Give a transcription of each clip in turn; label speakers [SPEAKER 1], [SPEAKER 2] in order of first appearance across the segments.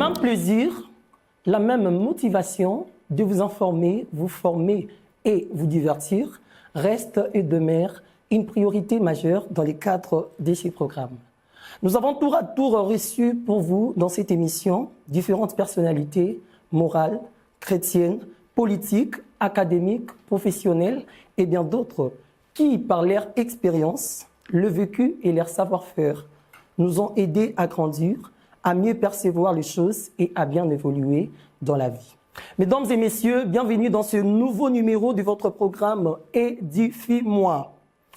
[SPEAKER 1] même plaisir, la même motivation de vous informer, vous former et vous divertir reste et demeure une priorité majeure dans le cadre de ces programmes. Nous avons tour à tour reçu pour vous dans cette émission différentes personnalités morales, chrétiennes, politiques, académiques, professionnelles et bien d'autres qui, par leur expérience, le vécu et leur savoir-faire, nous ont aidés à grandir, à mieux percevoir les choses et à bien évoluer dans la vie. Mesdames et messieurs, bienvenue dans ce nouveau numéro de votre programme Édifie-moi.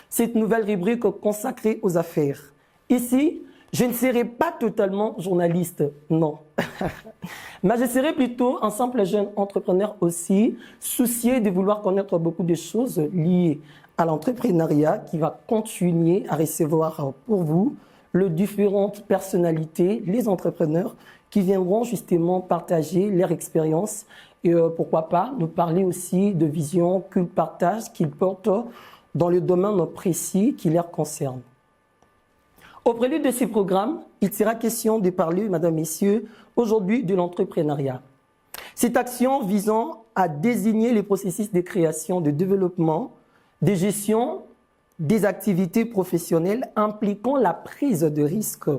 [SPEAKER 1] Cette nouvelle rubrique consacrée aux affaires. Ici, je ne serai pas totalement journaliste, non. Mais je serai plutôt un simple jeune entrepreneur aussi, soucié de vouloir connaître beaucoup de choses liées à l'entrepreneuriat qui va continuer à recevoir pour vous les différentes personnalités, les entrepreneurs qui viendront justement partager leur expérience et pourquoi pas nous parler aussi de visions qu'ils partagent, qu'ils portent dans le domaine précis qui leur concerne. Au prélude de ces programmes, il sera question de parler, mesdames, messieurs, aujourd'hui de l'entrepreneuriat. Cette action visant à désigner les processus de création, de développement, de gestion des activités professionnelles impliquant la prise de risques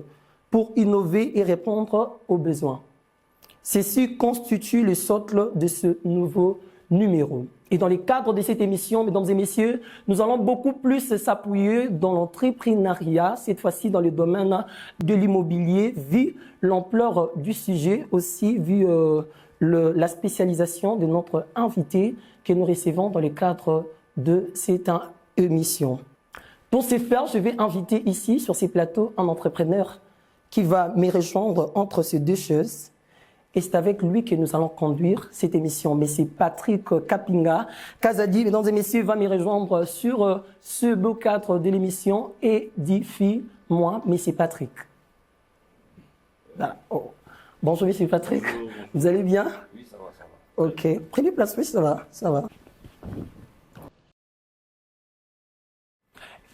[SPEAKER 1] pour innover et répondre aux besoins. Ceci constitue le socle de ce nouveau numéro. Et dans le cadre de cette émission, mesdames et messieurs, nous allons beaucoup plus s'appuyer dans l'entrepreneuriat, cette fois-ci dans le domaine de l'immobilier, vu l'ampleur du sujet, aussi vu la spécialisation de notre invité que nous recevons dans le cadre de cette émission. Pour ce faire, je vais inviter ici, sur ces plateaux, un entrepreneur qui va me rejoindre entre ces deux choses. Et c'est avec lui que nous allons conduire cette émission. Mais c'est Patrick Kapinga Kazadi, mesdames et messieurs, va me rejoindre sur ce beau cadre de l'émission Édifie-moi. Mais c'est Patrick. Voilà. Oh. Bonjour, monsieur Patrick. Bonjour. Vous allez bien?
[SPEAKER 2] Oui, ça va, ça va.
[SPEAKER 1] Ok. Prenez place, oui, ça va, ça va.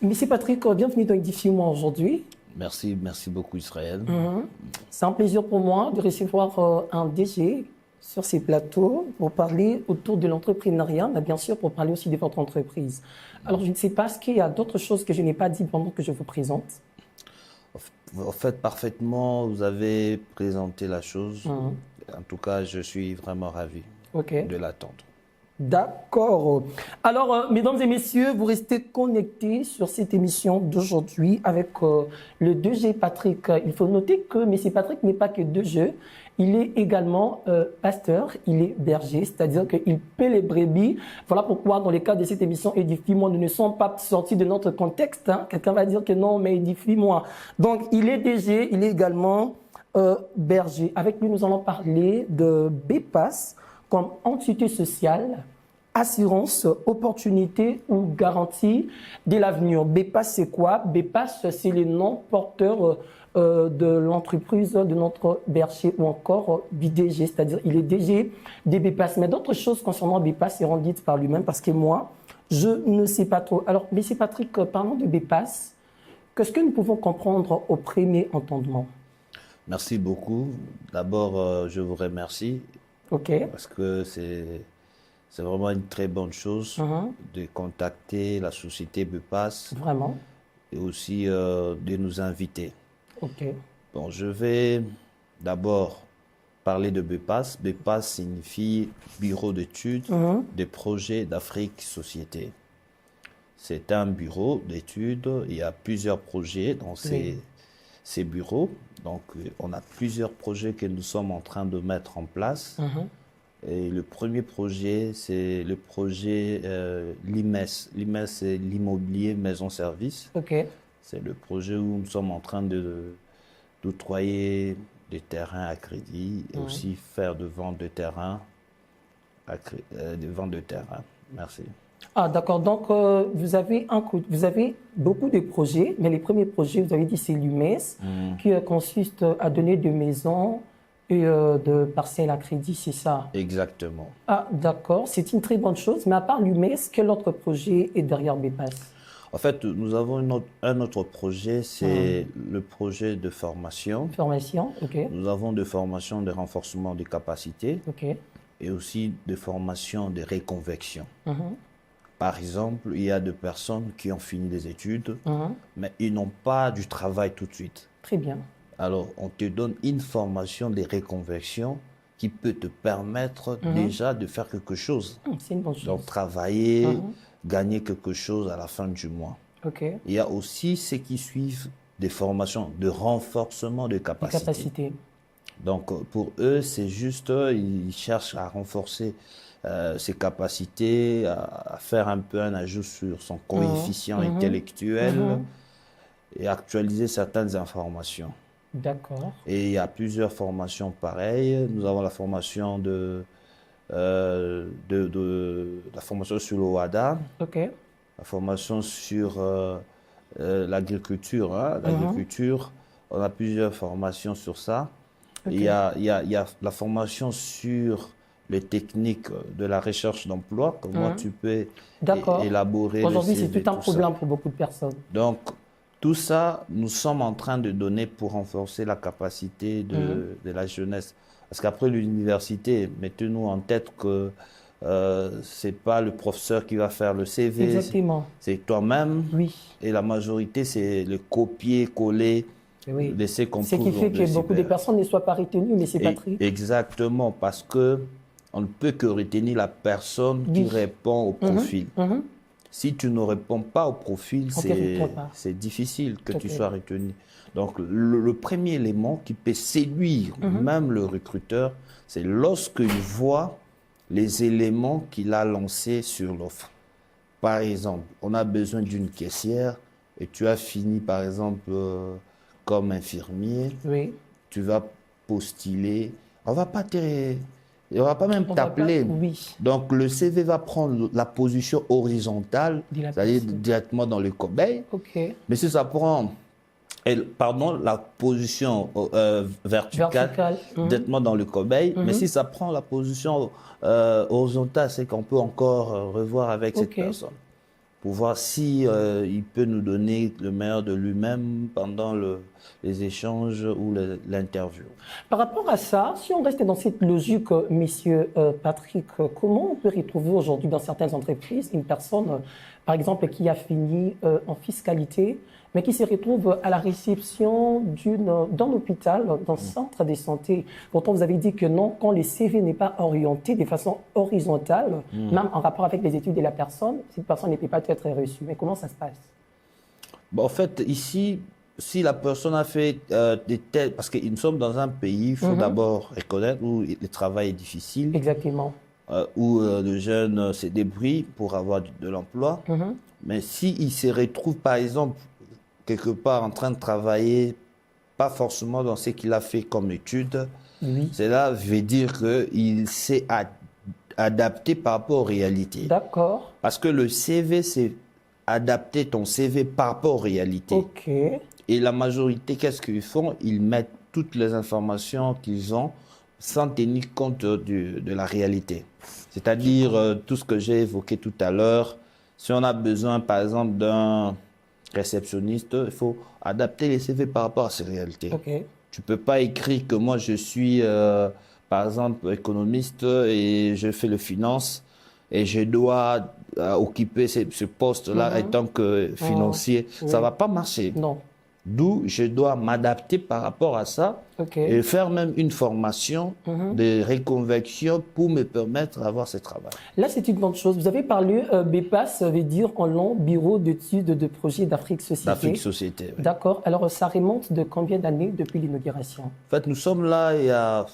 [SPEAKER 1] Monsieur Patrick, bienvenue dans Édifie-moi aujourd'hui.
[SPEAKER 2] Merci beaucoup Israël.
[SPEAKER 1] C'est un plaisir pour moi de recevoir un DG sur ces plateaux pour parler autour de l'entrepreneuriat, mais bien sûr pour parler aussi de votre entreprise. Alors je ne sais pas, est-ce qu'il y a d'autres choses que je n'ai pas dit pendant que je vous présente?
[SPEAKER 2] En fait, parfaitement, vous avez présenté la chose. En tout cas, je suis vraiment ravi de l'attendre.
[SPEAKER 1] D'accord. Alors, mesdames et messieurs, vous restez connectés sur cette émission d'aujourd'hui avec le 2G Patrick. Il faut noter que M. Patrick n'est pas que 2G, il est également pasteur, il est berger, c'est-à-dire qu'il paie les brebis. Voilà pourquoi, dans le cadre de cette émission Édifie-moi, nous ne sommes pas sortis de notre contexte. Quelqu'un va dire que non, mais Édifie-moi. Donc, il est DG, il est également berger. Avec lui, nous allons parler de BPAS comme entité sociale, assurance, opportunité ou garantie de l'avenir. BPAS, c'est quoi? BPAS, c'est le nom porteur de l'entreprise de notre berger ou encore du DG, c'est-à-dire il est DG des BPAS. Mais d'autres choses concernant BPAS seront dites par lui-même parce que moi, je ne sais pas trop. Alors, M. Patrick, parlons de BPAS. Qu'est-ce que nous pouvons comprendre au premier entendement?
[SPEAKER 2] Merci beaucoup. D'abord, je vous remercie. Parce que c'est vraiment une très bonne chose de contacter la société BPAS.
[SPEAKER 1] Vraiment.
[SPEAKER 2] Et aussi de nous inviter. Bon, je vais d'abord parler de BPAS. BPAS signifie Bureau d'études des projets d'Afrique Société. C'est un bureau d'études. Il y a plusieurs projets dans ces bureaux. Donc, on a plusieurs projets que nous sommes en train de mettre en place. Et le premier projet, c'est le projet l'IMES. l'IMES, c'est l'immobilier maison-service. C'est le projet où nous sommes en train d'octroyer des terrains à crédit et aussi faire de vente de terrain. Merci.
[SPEAKER 1] Ah, d'accord. Donc, vous avez beaucoup de projets, mais les premiers projets, vous avez dit, c'est l'UMES, qui consiste à donner des maisons et de parcelles à crédit, c'est ça?
[SPEAKER 2] Exactement.
[SPEAKER 1] Ah, d'accord. C'est une très bonne chose. Mais à part l'UMES, quel autre projet est derrière BPAS?
[SPEAKER 2] En fait, nous avons un autre projet, c'est le projet de formation.
[SPEAKER 1] Formation, ok.
[SPEAKER 2] Nous avons de formation de renforcement des capacités et aussi de formation de reconversion. Par exemple, il y a des personnes qui ont fini des études, mais ils n'ont pas du travail tout de suite.
[SPEAKER 1] Très bien.
[SPEAKER 2] Alors, on te donne une formation de reconversion qui peut te permettre déjà de faire quelque chose.
[SPEAKER 1] C'est une bonne chose.
[SPEAKER 2] Donc, travailler, gagner quelque chose à la fin du mois. Il y a aussi ceux qui suivent des formations de renforcement de capacités. Donc, pour eux, c'est juste, ils cherchent à renforcer ses capacités, à faire un peu un ajout sur son coefficient intellectuel et actualiser certaines informations.
[SPEAKER 1] D'accord.
[SPEAKER 2] Et il y a plusieurs formations pareilles. Nous avons la formation la formation sur l'OADA, la formation sur l'agriculture. L'agriculture, on a plusieurs formations sur ça. Il y a la formation sur les techniques de la recherche d'emploi, comment tu peux élaborer.
[SPEAKER 1] Aujourd'hui, c'est tout un problème pour beaucoup de personnes.
[SPEAKER 2] Donc, tout ça, nous sommes en train de donner pour renforcer la capacité de la jeunesse. Parce qu'après l'université, mettez-nous en tête que ce n'est pas le professeur qui va faire le CV.
[SPEAKER 1] Exactement.
[SPEAKER 2] C'est toi-même.
[SPEAKER 1] Oui.
[SPEAKER 2] Et la majorité, c'est le copier-coller.
[SPEAKER 1] Oui.
[SPEAKER 2] Laisser qu'on
[SPEAKER 1] ce qui fait que beaucoup de personnes ne soient pas retenues, mais c'est pas très...
[SPEAKER 2] Exactement, parce que on ne peut que retenir la personne qui répond au profil. Si tu ne réponds pas au profil, c'est difficile que tu sois retenu. Donc, le premier élément qui peut séduire même le recruteur, c'est lorsqu'il voit les éléments qu'il a lancés sur l'offre. Par exemple, on a besoin d'une caissière et tu as fini, par exemple, comme infirmier.
[SPEAKER 1] Oui.
[SPEAKER 2] Tu vas postuler. On va pas même t'appeler.
[SPEAKER 1] Oui.
[SPEAKER 2] Donc, le CV va prendre la position horizontale, c'est-à-dire directement dans le cobaye. Mais si ça prend, la position verticale, directement dans le cobaye. Mais si ça prend la position horizontale, c'est qu'on peut encore revoir avec cette personne pour voir si il peut nous donner le meilleur de lui-même pendant les échanges ou l'interview.
[SPEAKER 1] Par rapport à ça, si on reste dans cette logique, Monsieur Patrick, comment on peut retrouver aujourd'hui dans certaines entreprises une personne, par exemple, qui a fini en fiscalité, mais qui se retrouve à la réception d'un hôpital, d'un centre de santé. Pourtant, vous avez dit que non, quand le CV n'est pas orienté de façon horizontale, même en rapport avec les études de la personne, cette personne ne peut pas être reçue. Mais comment ça se passe?
[SPEAKER 2] En fait, ici, si la personne a fait des tests, parce que nous sommes dans un pays, il faut d'abord reconnaître où le travail est difficile.
[SPEAKER 1] Exactement.
[SPEAKER 2] Où le jeune se débrouille pour avoir de l'emploi. Mais s'il se retrouve, par exemple, quelque part en train de travailler, pas forcément dans ce qu'il a fait comme étude, cela veut dire qu'il s'est adapté par rapport aux réalités.
[SPEAKER 1] D'accord.
[SPEAKER 2] Parce que le CV, c'est adapter ton CV par rapport aux réalités. Et la majorité, qu'est-ce qu'ils font? Ils mettent toutes les informations qu'ils ont sans tenir compte de la réalité. C'est-à-dire tout ce que j'ai évoqué tout à l'heure. Si on a besoin, par exemple, d'un réceptionniste, il faut adapter les CV par rapport à ces réalités. Tu ne peux pas écrire que moi, je suis, par exemple, économiste et je fais le finance et je dois occuper ce poste-là en tant que financier. Ça ne va pas marcher.
[SPEAKER 1] Non.
[SPEAKER 2] D'où je dois m'adapter par rapport à ça et faire même une formation de reconversion pour me permettre d'avoir ce travail.
[SPEAKER 1] Là, c'est une bonne chose. Vous avez parlé, BEPAS, ça veut dire en long, Bureau d'études de projet d'Afrique Société.
[SPEAKER 2] D'Afrique Société, oui.
[SPEAKER 1] D'accord. Alors, ça remonte de combien d'années depuis l'inauguration?
[SPEAKER 2] En fait, nous sommes là, il y a,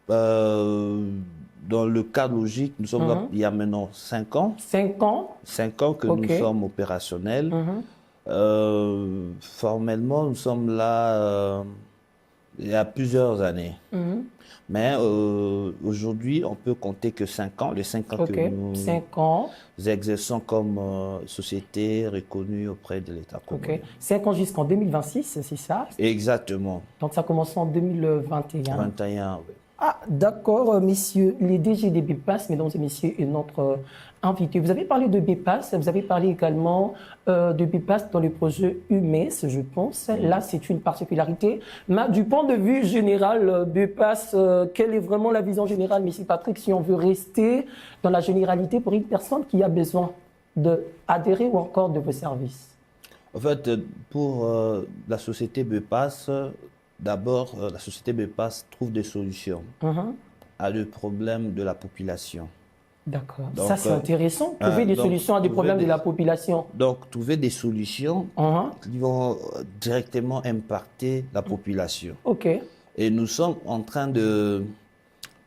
[SPEAKER 2] dans le cadre logique, nous sommes là il y a maintenant 5 ans.
[SPEAKER 1] 5 ans?
[SPEAKER 2] 5 ans que nous sommes opérationnels. Formellement, nous sommes là il y a plusieurs années. Mais aujourd'hui, on peut compter que 5 ans, les 5 ans que nous exerçons comme société reconnue auprès de l'État congolais.
[SPEAKER 1] 5 ans jusqu'en 2026, c'est ça?
[SPEAKER 2] Exactement.
[SPEAKER 1] Donc ça commence en 2021.
[SPEAKER 2] 21, oui.
[SPEAKER 1] Ah, d'accord, messieurs, les DG des BEPAS, mesdames et messieurs, et notre invité. Vous avez parlé de BEPAS, vous avez parlé également de BEPAS dans le projet UMES, je pense. Là, c'est une particularité. Mais du point de vue général, BEPAS, quelle est vraiment la vision générale, monsieur Patrick, si on veut rester dans la généralité pour une personne qui a besoin d'adhérer ou encore de vos services?
[SPEAKER 2] En fait, pour la société BEPAS, d'abord, la société BEPAS trouve des solutions à le problème de la population.
[SPEAKER 1] D'accord. Ça, c'est intéressant. Trouver des solutions à des problèmes de la population.
[SPEAKER 2] Donc, trouver des solutions qui vont directement impacter la population.
[SPEAKER 1] OK.
[SPEAKER 2] Et nous sommes en train de,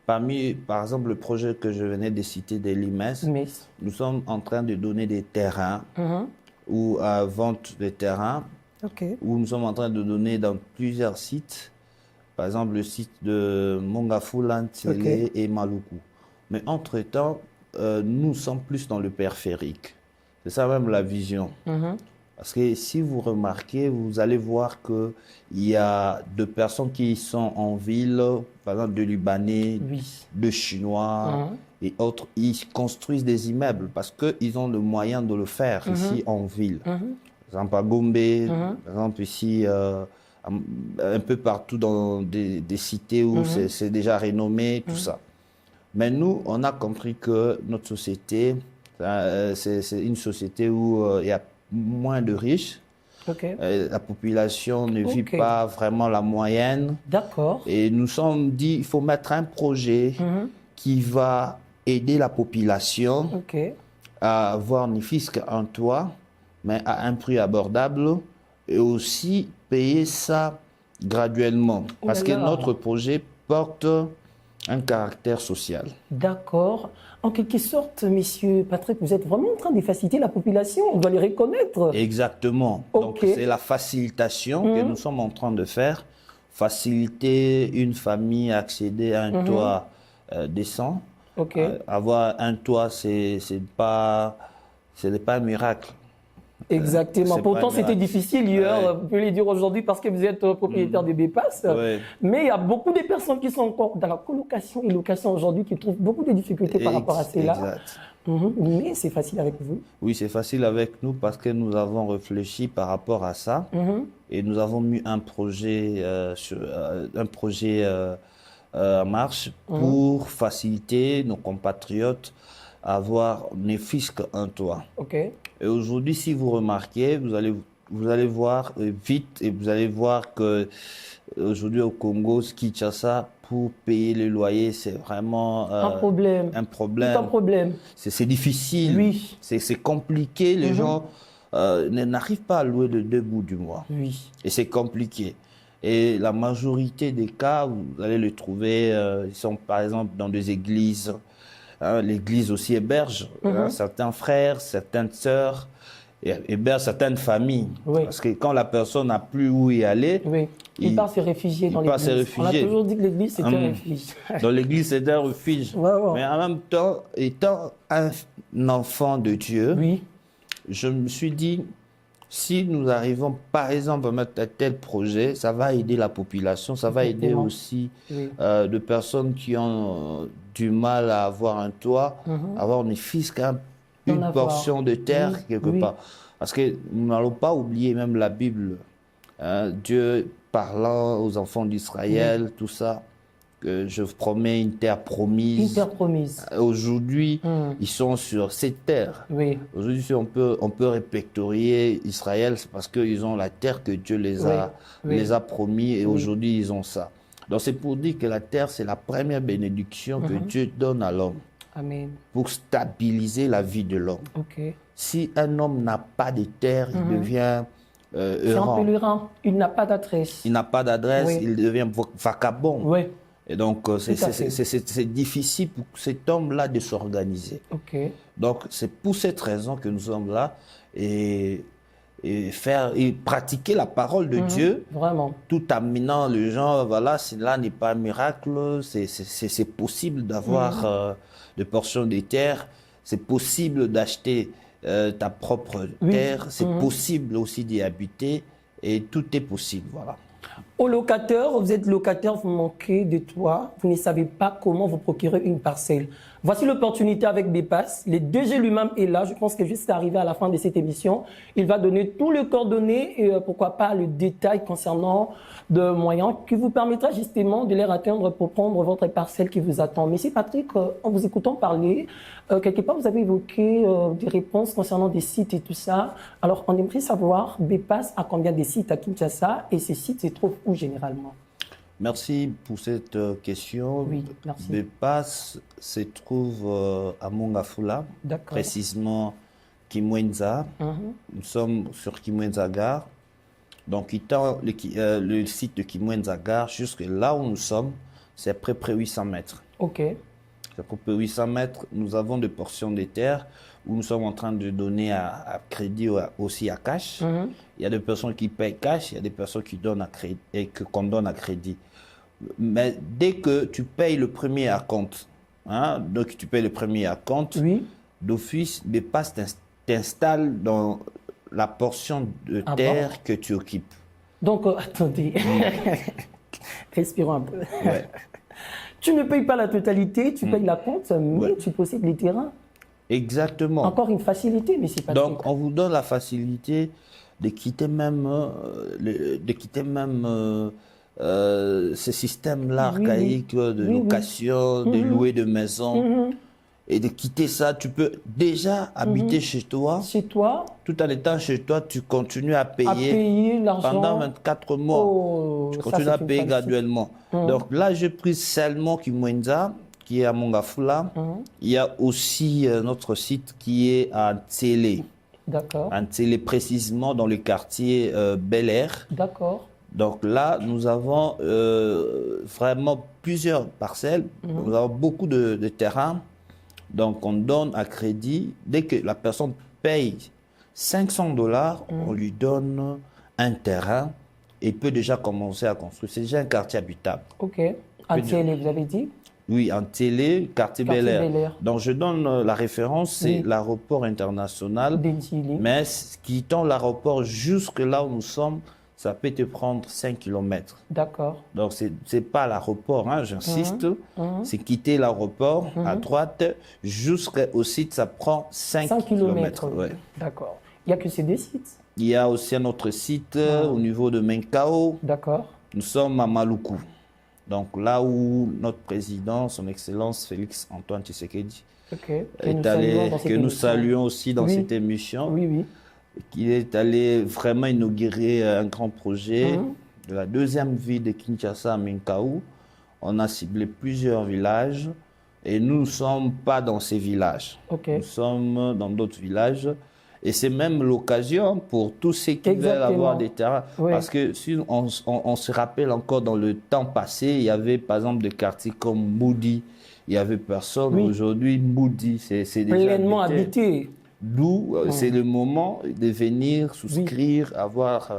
[SPEAKER 2] parmi, par exemple, le projet que je venais de citer de l'IMES, nous sommes en train de donner des terrains ou à vente des terrains, où nous sommes en train de donner dans plusieurs sites, par exemple le site de Mongafula, Ntélé et Maluku. Mais entre-temps, nous sommes plus dans le périphérique. C'est ça même la vision. Parce que si vous remarquez, vous allez voir qu'il y a de personnes qui sont en ville, par exemple de Libanais, de Chinois et autres, ils construisent des immeubles parce qu'ils ont le moyen de le faire ici en ville. Par exemple à Gombe, par exemple ici, un peu partout dans des cités où c'est déjà renommé, tout ça. Mais nous, on a compris que notre société, c'est une société où il y a moins de riches. La population ne vit pas vraiment la moyenne.
[SPEAKER 1] D'accord.
[SPEAKER 2] Et nous sommes dit, il faut mettre un projet qui va aider la population à avoir ne fût-ce qu'un toit, mais à un prix abordable, et aussi payer ça graduellement. Parce que notre projet porte un caractère social.
[SPEAKER 1] D'accord. En quelque sorte, monsieur Patrick, vous êtes vraiment en train de faciliter la population, on doit les reconnaître.
[SPEAKER 2] Exactement. Donc c'est la facilitation que nous sommes en train de faire. Faciliter une famille à accéder à un toit décent. Avoir un toit, ce n'est pas un miracle.
[SPEAKER 1] Exactement. Pourtant, c'était difficile hier, vous pouvez le dire aujourd'hui parce que vous êtes propriétaire de BEPAS. Mais il y a beaucoup de personnes qui sont encore dans la colocation et location aujourd'hui qui trouvent beaucoup de difficultés par rapport à cela. Mais c'est facile avec vous.
[SPEAKER 2] Oui, c'est facile avec nous parce que nous avons réfléchi par rapport à ça et nous avons mis un projet, en marche pour faciliter nos compatriotes à avoir ne fût-ce qu'un toit. Et aujourd'hui, si vous remarquez, vous allez voir vite et vous allez voir que aujourd'hui au Congo, Kinshasa, pour payer le loyer, c'est vraiment un problème. C'est difficile.
[SPEAKER 1] Oui.
[SPEAKER 2] C'est compliqué. Les gens n'arrivent pas à louer le 2 bouts du mois. Et c'est compliqué. Et la majorité des cas, vous allez les trouver, ils sont par exemple dans des églises. L'Église aussi héberge certains frères, certaines sœurs, héberge certaines familles. Parce que quand la personne n'a plus où y aller,
[SPEAKER 1] il part se réfugier dans l'Église. On a toujours dit que l'Église c'était un refuge.
[SPEAKER 2] Dans l'Église c'est un refuge. Mais en même temps, étant un enfant de Dieu, je me suis dit, si nous arrivons par exemple à mettre un tel projet, ça va aider la population, ça va aider aussi de personnes qui ont du mal à avoir un toit, avoir ne fût-ce qu'une portion de terre quelque part. Parce que nous n'allons pas oublier même la Bible, Dieu parlant aux enfants d'Israël, tout ça, que je vous promets une terre promise.
[SPEAKER 1] Une terre promise.
[SPEAKER 2] Aujourd'hui, ils sont sur cette terre. Aujourd'hui, si on peut répertorier Israël, c'est parce qu'ils ont la terre que Dieu les a promis et aujourd'hui, ils ont ça. Donc, c'est pour dire que la terre, c'est la première bénédiction que Dieu donne à l'homme.
[SPEAKER 1] Amen.
[SPEAKER 2] Pour stabiliser la vie de l'homme. Si un homme n'a pas de terre, il devient
[SPEAKER 1] c'est un pèlerin, il n'a pas d'adresse.
[SPEAKER 2] Il n'a pas d'adresse, il devient vagabond. Et donc, c'est difficile pour cet homme-là de s'organiser. Donc, c'est pour cette raison que nous sommes là et pratiquer la parole de Dieu, tout amenant les gens, voilà, cela n'est pas un miracle, c'est possible d'avoir des portions de terre, c'est possible d'acheter ta propre terre, c'est possible aussi d'y habiter et tout est possible, voilà.
[SPEAKER 1] Aux locataires, vous êtes locataire, vous manquez de toit, vous ne savez pas comment vous procurer une parcelle. Voici l'opportunité avec Bepass. Le DG lui-même est là. Je pense que juste arrivé à la fin de cette émission, il va donner tous les coordonnées et pourquoi pas le détail concernant de moyens qui vous permettra justement de les atteindre pour prendre votre parcelle qui vous attend. Monsieur Patrick, en vous écoutant parler, quelque part vous avez évoqué des réponses concernant des sites et tout ça. Alors on aimerait savoir, Bepass a combien de sites à Kinshasa et ces sites se trouvent où généralement?
[SPEAKER 2] Merci pour cette question.
[SPEAKER 1] Oui, merci.
[SPEAKER 2] Bepass se trouve à Mongafula, précisément Kimwenza. Nous sommes sur Kimwenza Gare. Donc, quittant le site de Kimwenza Gare, jusque là où nous sommes, c'est à peu près 800 mètres.
[SPEAKER 1] OK.
[SPEAKER 2] C'est à peu près 800 mètres. Nous avons des portions de terre où nous sommes en train de donner à crédit aussi à cash. Il y a des personnes qui payent cash, il y a des personnes qui donnent à crédit et qu'on donne à crédit. Mais dès que tu payes le premier à compte, donc tu payes le premier à compte, d'office, Bepass t'installe dans la portion de terre que tu occupes.
[SPEAKER 1] Donc, attendez, respirons un peu.
[SPEAKER 2] Ouais.
[SPEAKER 1] Tu ne payes pas la totalité, tu payes la compte, mais tu possèdes les terrains.
[SPEAKER 2] Exactement.
[SPEAKER 1] Encore une facilité, mais c'est pas
[SPEAKER 2] donc, on vous donne la facilité de quitter même, ce système-là archaïque de location, de louer de maison. Et de quitter ça, tu peux déjà habiter chez toi.
[SPEAKER 1] Chez toi.
[SPEAKER 2] Tout en étant chez toi, tu continues à payer
[SPEAKER 1] l'argent.
[SPEAKER 2] Pendant 24 mois. Tu continues à payer graduellement. Donc là, j'ai pris seulement Kimwenza, qui est à Mongafula. Il y a aussi notre site qui est à Ntsele.
[SPEAKER 1] D'accord.
[SPEAKER 2] À Ntsele, précisément dans le quartier Bel Air.
[SPEAKER 1] D'accord.
[SPEAKER 2] Donc là, nous avons vraiment plusieurs parcelles. Nous avons beaucoup de terrains. Donc, on donne à crédit. Dès que la personne paye $500, on lui donne un terrain et il peut déjà commencer à construire. C'est déjà un quartier habitable.
[SPEAKER 1] OK. En Ntsele, vous avez dit?
[SPEAKER 2] Oui, en Ntsele, quartier Bel Air. Donc, je donne la référence, c'est l'aéroport international. Mais quittant l'aéroport jusque là où nous sommes, ça peut te prendre 5 km.
[SPEAKER 1] D'accord.
[SPEAKER 2] Donc, ce n'est pas l'aéroport, j'insiste. C'est quitter l'aéroport à droite jusqu'au site, ça prend 5 km.
[SPEAKER 1] Ouais. D'accord. Il n'y a que ces deux sites?
[SPEAKER 2] Il y a aussi un autre site au niveau de Menkao.
[SPEAKER 1] D'accord.
[SPEAKER 2] Nous sommes à Maluku. Donc, là où notre président, son Excellence Félix Antoine Tshisekedi, est allé, que nous saluons aussi dans cette émission.
[SPEAKER 1] Oui, oui.
[SPEAKER 2] Qui est allé vraiment inaugurer un grand projet de la deuxième ville de Kinshasa à Menkao. On a ciblé plusieurs villages et nous ne sommes pas dans ces villages. Nous sommes dans d'autres villages et c'est même l'occasion pour tous ceux qui veulent avoir des terrains. Parce que si on se rappelle encore dans le temps passé, il y avait par exemple des quartiers comme Moudi. Il n'y avait personne. Aujourd'hui, Moudi, c'est déjà
[SPEAKER 1] pleinement habité.
[SPEAKER 2] D'où c'est le moment de venir souscrire, avoir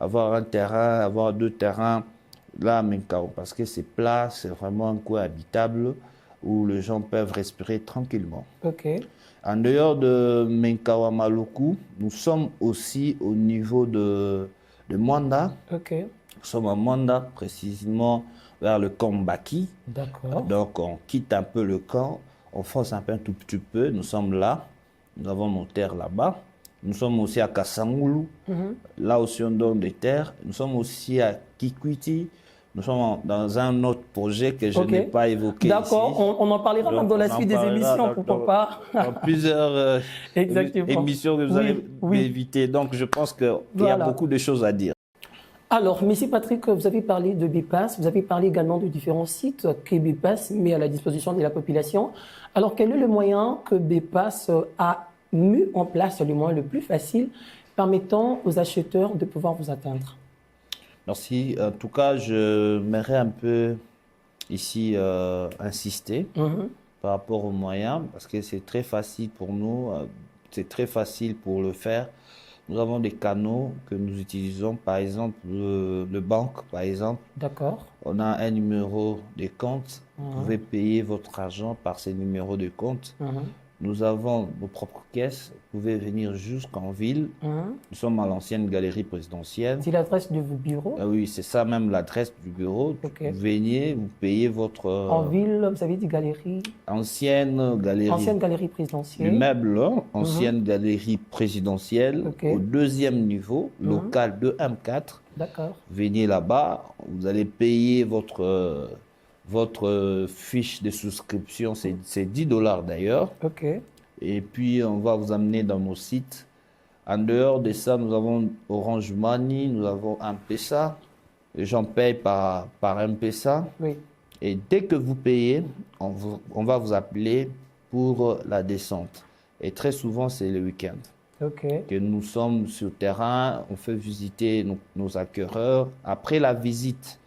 [SPEAKER 2] un terrain, avoir 2 terrains là à Menkao. Parce que c'est plat, c'est vraiment un coin habitable où les gens peuvent respirer tranquillement. En dehors de Menkao à Maluku, nous sommes aussi au niveau de Mwanda. Nous sommes à Mwanda, précisément vers le camp Mbaki. Donc on quitte un peu le camp, on fonce un tout petit peu, nous sommes là. Nous avons nos terres là-bas. Nous sommes aussi à Kassangoulou. Là aussi, on donne des terres. Nous sommes aussi à Kikwiti. Nous sommes dans un autre projet que je n'ai pas évoqué ici.
[SPEAKER 1] D'accord, on en parlera dans la suite des émissions, pourquoi pas.
[SPEAKER 2] Dans plusieurs émissions que vous allez éviter. Donc, je pense qu'il y a beaucoup de choses à dire.
[SPEAKER 1] Alors, M. Patrick, vous avez parlé de Bepass, vous avez parlé également de différents sites que Bepass met à la disposition de la population. Alors, quel est le moyen que Bepass a mis en place, le moyen le plus facile, permettant aux acheteurs de pouvoir vous atteindre?
[SPEAKER 2] Merci. En tout cas, je m'aimerais un peu ici insister par rapport aux moyens, parce que c'est très facile pour nous, c'est très facile pour le faire. Nous avons des canaux que nous utilisons, par exemple le banque, par exemple.
[SPEAKER 1] D'accord.
[SPEAKER 2] On a un numéro de compte. Vous pouvez payer votre argent par ces numéros de compte. Nous avons nos propres caisses. Vous pouvez venir jusqu'en ville. Nous sommes à l'ancienne galerie présidentielle.
[SPEAKER 1] C'est l'adresse de vos bureaux?
[SPEAKER 2] Ah oui, c'est ça même l'adresse du bureau.
[SPEAKER 1] Okay.
[SPEAKER 2] Vous venez, vous payez votre...
[SPEAKER 1] En ville, vous avez dit galerie?
[SPEAKER 2] Ancienne galerie.
[SPEAKER 1] Ancienne galerie présidentielle.
[SPEAKER 2] L'immeuble, ancienne galerie présidentielle.
[SPEAKER 1] Okay.
[SPEAKER 2] Au deuxième niveau, local 2M4.
[SPEAKER 1] D'accord.
[SPEAKER 2] Venez là-bas, vous allez payer votre fiche de souscription, c'est $10 d'ailleurs.
[SPEAKER 1] Ok.
[SPEAKER 2] Et puis, on va vous amener dans nos sites. En dehors de ça, nous avons Orange Money, nous avons M-Pesa. Les gens payent par M-Pesa.
[SPEAKER 1] Oui.
[SPEAKER 2] Et dès que vous payez, on va vous appeler pour la descente. Et très souvent, c'est le week-end.
[SPEAKER 1] Okay.
[SPEAKER 2] Que nous sommes sur le terrain, on fait visiter nos acquéreurs. Après la visite,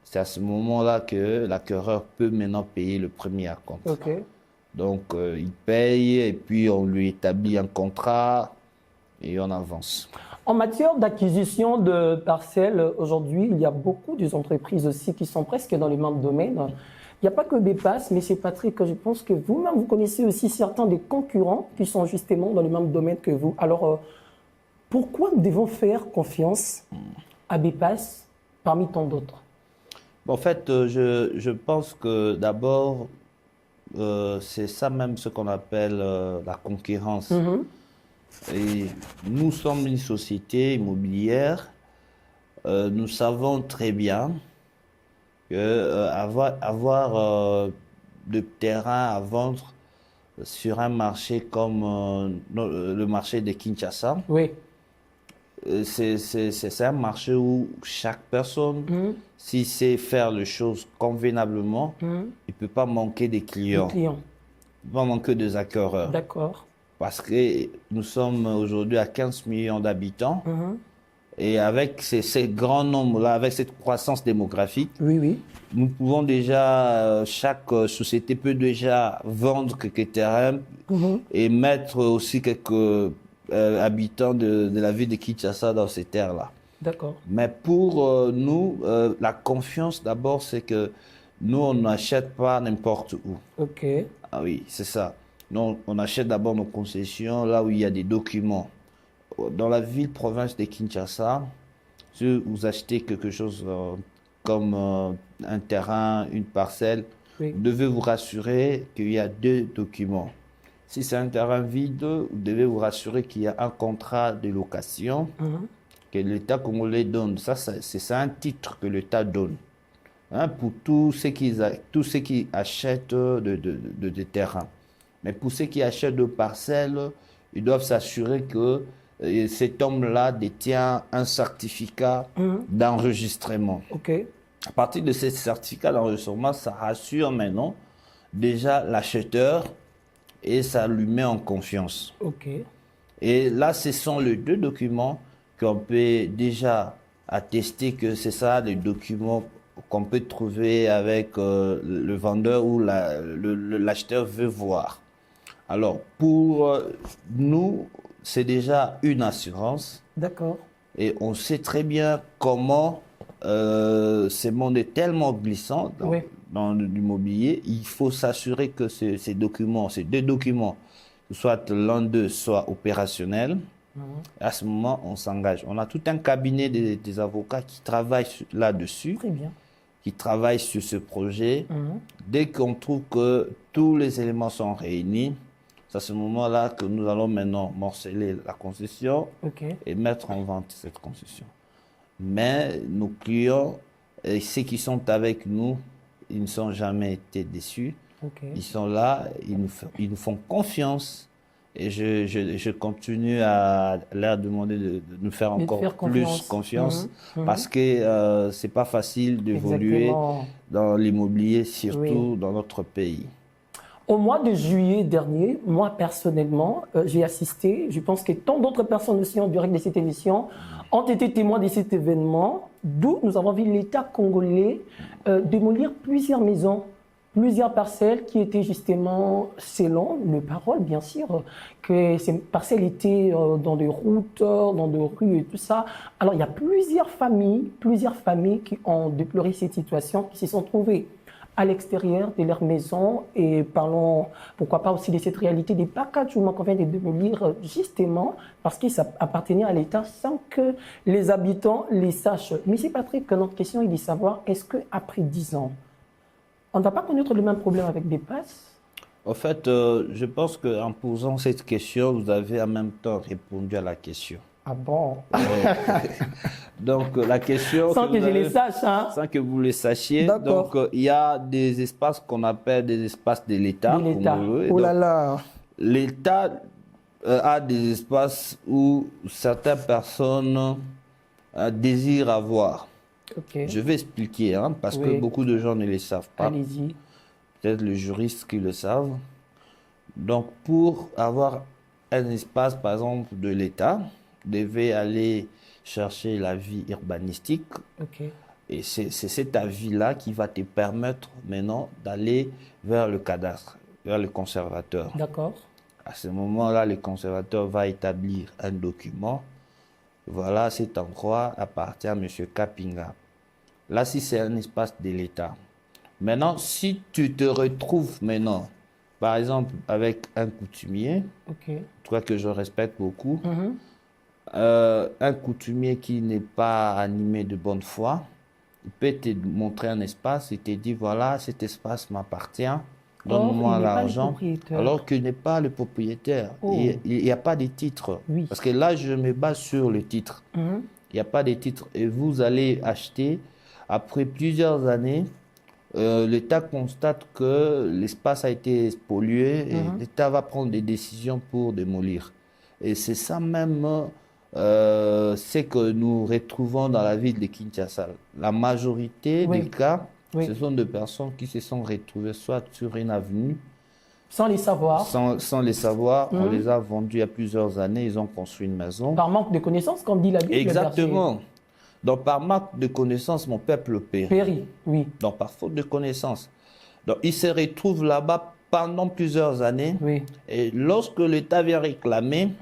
[SPEAKER 2] c'est à ce moment-là que l'acquéreur peut maintenant payer le premier acompte.
[SPEAKER 1] Okay.
[SPEAKER 2] Donc, il paye et puis on lui établit un contrat et on avance.
[SPEAKER 1] En matière d'acquisition de parcelles, aujourd'hui, il y a beaucoup d'entreprises aussi qui sont presque dans le même domaine. Il n'y a pas que Bepas, mais c'est Patrick, je pense que vous-même, vous connaissez aussi certains des concurrents qui sont justement dans le même domaine que vous. Alors, pourquoi nous devons faire confiance à Bepas parmi tant d'autres?
[SPEAKER 2] En fait, je pense que d'abord, c'est ça même ce qu'on appelle la concurrence. Et nous sommes une société immobilière. Nous savons très bien que avoir de terrain à vendre sur un marché comme le marché de Kinshasa,
[SPEAKER 1] oui.
[SPEAKER 2] C'est un marché où chaque personne, s'il sait faire les choses convenablement, il ne peut pas manquer des clients. Il ne peut pas manquer des acquéreurs.
[SPEAKER 1] D'accord.
[SPEAKER 2] Parce que nous sommes aujourd'hui à 15 millions d'habitants. Et avec ces grands nombres-là, avec cette croissance démographique,
[SPEAKER 1] oui.
[SPEAKER 2] Nous pouvons déjà, chaque société peut déjà vendre quelques terrains et mettre aussi quelques habitants de la ville de Kinshasa dans ces terres-là.
[SPEAKER 1] D'accord.
[SPEAKER 2] Mais pour nous, la confiance d'abord, c'est que nous, on n'achète pas n'importe où.
[SPEAKER 1] Ok.
[SPEAKER 2] Ah oui, c'est ça. Nous, on achète d'abord nos concessions là où il y a des documents. Dans la ville-province de Kinshasa, si vous achetez quelque chose comme un terrain, une parcelle, vous devez vous rassurer qu'il y a 2 documents. Si c'est un terrain vide, vous devez vous rassurer qu'il y a un contrat de location que l'État congolais donne. Ça, c'est un titre que l'État donne pour tous ceux qui achètent de terrains. Mais pour ceux qui achètent de parcelles, ils doivent s'assurer que cet homme-là détient un certificat d'enregistrement.
[SPEAKER 1] Okay.
[SPEAKER 2] À partir de ce certificat d'enregistrement, ça rassure maintenant déjà l'acheteur et ça lui met en confiance.
[SPEAKER 1] Okay.
[SPEAKER 2] Et là, ce sont les 2 documents qu'on peut déjà attester que c'est ça, les documents qu'on peut trouver avec le vendeur ou l'acheteur veut voir. Alors, pour nous, c'est déjà une assurance. D'accord. Et on sait très bien comment ce monde est tellement glissant dans l'immobilier. Il faut s'assurer que ces 2 documents, soit l'un d'eux soit opérationnel. À ce moment, on s'engage. On a tout un cabinet des avocats qui travaillent là-dessus. Très bien. Qui travaillent sur ce projet. Dès qu'on trouve que tous les éléments sont réunis, c'est à ce moment-là que nous allons maintenant morceler la concession et mettre en vente cette concession. Mais nos clients, et ceux qui sont avec nous, ils ne sont jamais été déçus. Ils sont là, ils nous font confiance. Et je continue à leur demander de nous faire encore plus confiance parce que c'est pas facile d'évoluer dans l'immobilier, surtout dans notre pays.
[SPEAKER 1] Au mois de juillet dernier, moi personnellement, j'ai assisté, je pense que tant d'autres personnes aussi en direct de cette émission ont été témoins de cet événement, d'où nous avons vu l'État congolais démolir plusieurs maisons, plusieurs parcelles qui étaient justement, selon les paroles bien sûr, que ces parcelles étaient dans des routes, dans des rues et tout ça. Alors il y a plusieurs familles qui ont déploré cette situation, qui se sont trouvées à l'extérieur de leur maison. Et parlons, pourquoi pas aussi de cette réalité des packagements qu'on vient de démolir justement parce qu'ils appartenaient à l'État sans que les habitants les sachent. Monsieur Patrick, notre question est de savoir, est-ce qu'après 10 ans, on ne va pas connaître le même problème avec des passes?
[SPEAKER 2] En fait, je pense qu'en posant cette question, vous avez en même temps répondu à la question.
[SPEAKER 1] Ah bon?
[SPEAKER 2] Donc, la question...
[SPEAKER 1] Sans que je les sache, hein?
[SPEAKER 2] Sans que vous le sachiez. Donc, il y a des espaces qu'on appelle des espaces de l'État.
[SPEAKER 1] De l'État. Oh là là!
[SPEAKER 2] L'État a des espaces où certaines personnes désirent avoir.
[SPEAKER 1] Okay.
[SPEAKER 2] Je vais expliquer, hein, parce que beaucoup de gens ne le savent pas.
[SPEAKER 1] Allez-y.
[SPEAKER 2] Peut-être les juristes qui le savent. Donc, pour avoir un espace, par exemple, de l'État, devait aller chercher l'avis urbanistique. Et c'est cet avis-là qui va te permettre maintenant d'aller vers le cadastre, vers le conservateur.
[SPEAKER 1] D'accord.
[SPEAKER 2] À ce moment-là, le conservateur va établir un document. Voilà, cet endroit appartient à M. Kapinga. Là, si c'est un espace de l'État. Maintenant, si tu te retrouves maintenant, par exemple, avec un coutumier, toi que je respecte beaucoup, un coutumier qui n'est pas animé de bonne foi, il peut te montrer un espace et te dire, voilà, cet espace m'appartient, donne-moi l'argent, alors qu'il n'est pas le propriétaire. Il n'y a pas de titre. Parce que là, je me base sur le titre. Il n'y a pas de titre. Et vous allez acheter, après plusieurs années, l'État constate que l'espace a été pollué et l'État va prendre des décisions pour démolir. Et c'est ça même... c'est que nous retrouvons dans la ville de Kinshasa. La majorité des cas, ce sont des personnes qui se sont retrouvées soit sur une avenue,
[SPEAKER 1] sans les savoir.
[SPEAKER 2] Sans les savoir, on les a vendus il y a plusieurs années, ils ont construit une maison.
[SPEAKER 1] Par manque de connaissances, comme dit la Bible.
[SPEAKER 2] Exactement. Donc par manque de connaissances, mon peuple périt.
[SPEAKER 1] Oui.
[SPEAKER 2] Donc par faute de connaissances. Donc ils se retrouvent là-bas pendant plusieurs années. Et lorsque l'État vient réclamer,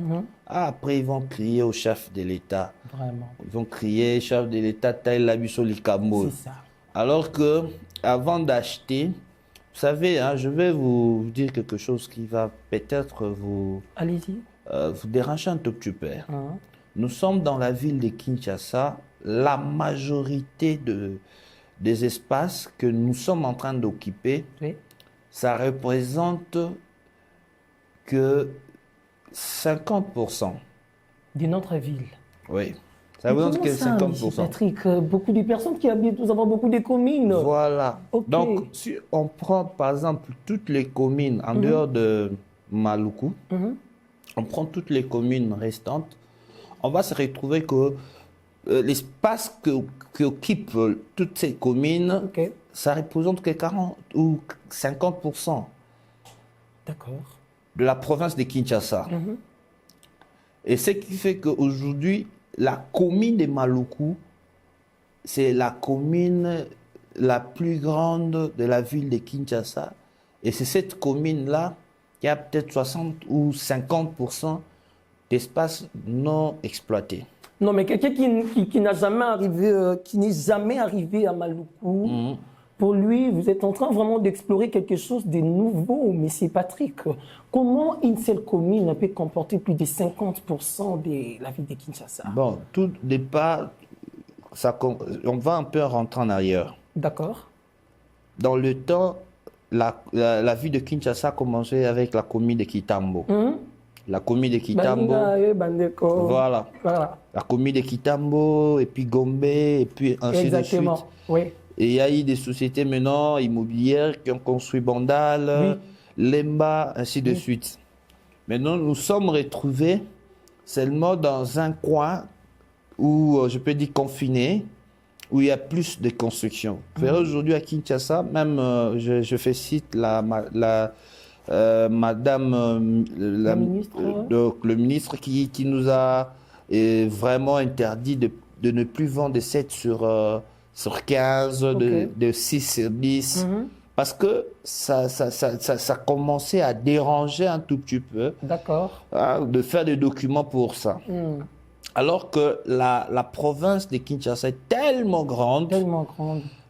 [SPEAKER 2] après ils vont crier au chef de l'État.
[SPEAKER 1] Vraiment.
[SPEAKER 2] Ils vont crier, chef de l'État, taille la Likambo.
[SPEAKER 1] C'est ça.
[SPEAKER 2] Alors que, avant d'acheter, vous savez, hein, je vais vous dire quelque chose qui va peut-être vous déranger un tout petit peu. Nous sommes dans la ville de Kinshasa. La majorité des espaces que nous sommes en train d'occuper, ça représente que 50%
[SPEAKER 1] de notre ville.
[SPEAKER 2] Oui. Ça représente que 50%.
[SPEAKER 1] Patrick, beaucoup de personnes qui habitent, nous avons beaucoup de communes.
[SPEAKER 2] Voilà. Donc, si on prend par exemple toutes les communes en dehors de Maluku, on prend toutes les communes restantes, on va se retrouver que l'espace qu'occupent toutes ces communes, ça représente que 40 ou 50%.
[SPEAKER 1] D'accord.
[SPEAKER 2] De la province de Kinshasa. Et ce qui fait qu'aujourd'hui, la commune de Maluku, c'est la commune la plus grande de la ville de Kinshasa. Et c'est cette commune-là qui a peut-être 60 ou 50% d'espace non exploité.
[SPEAKER 1] Non, mais quelqu'un qui n'a jamais arrivé, qui n'est jamais arrivé à Maluku, pour lui, vous êtes en train vraiment d'explorer quelque chose de nouveau, monsieur Patrick. Comment une seule commune peut comporter plus de 50% de la ville de Kinshasa?
[SPEAKER 2] Bon, tout départ, on va un peu rentrer en arrière.
[SPEAKER 1] D'accord.
[SPEAKER 2] Dans le temps, la ville de Kinshasa a commencé avec la commune de Kitambo. La commune de Kitambo. Voilà. La commune de Kitambo, et puis Gombe, et puis ainsi de suite.
[SPEAKER 1] Oui.
[SPEAKER 2] Et il y a eu des sociétés maintenant immobilières qui ont construit Bandal, Lemba, ainsi de suite. Maintenant, nous sommes retrouvés seulement dans un coin où, je peux dire confiné, où il y a plus de construction. Vous verrez aujourd'hui à Kinshasa, même, je fais cite madame le ministre qui nous a vraiment interdit de ne plus vendre des 7 sur 15, de 6 sur 10, parce que ça commençait à déranger un tout petit peu de faire des documents pour ça. Alors que la province de Kinshasa est tellement grande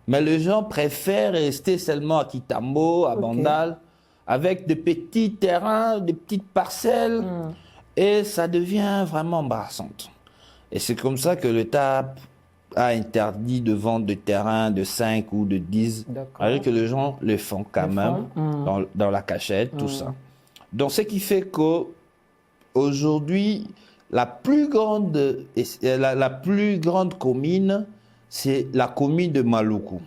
[SPEAKER 2] Mais les gens préfèrent rester seulement à Kitambo, à Bandal, avec de petits terrains, de petites parcelles, et ça devient vraiment embarrassant. Et c'est comme ça que l'État a interdit de vendre des terrains de 5 ou de 10, alors que les gens le font quand même dans la cachette, tout ça. Donc, ce qui fait qu'aujourd'hui, la plus grande commune, c'est la commune de Maluku.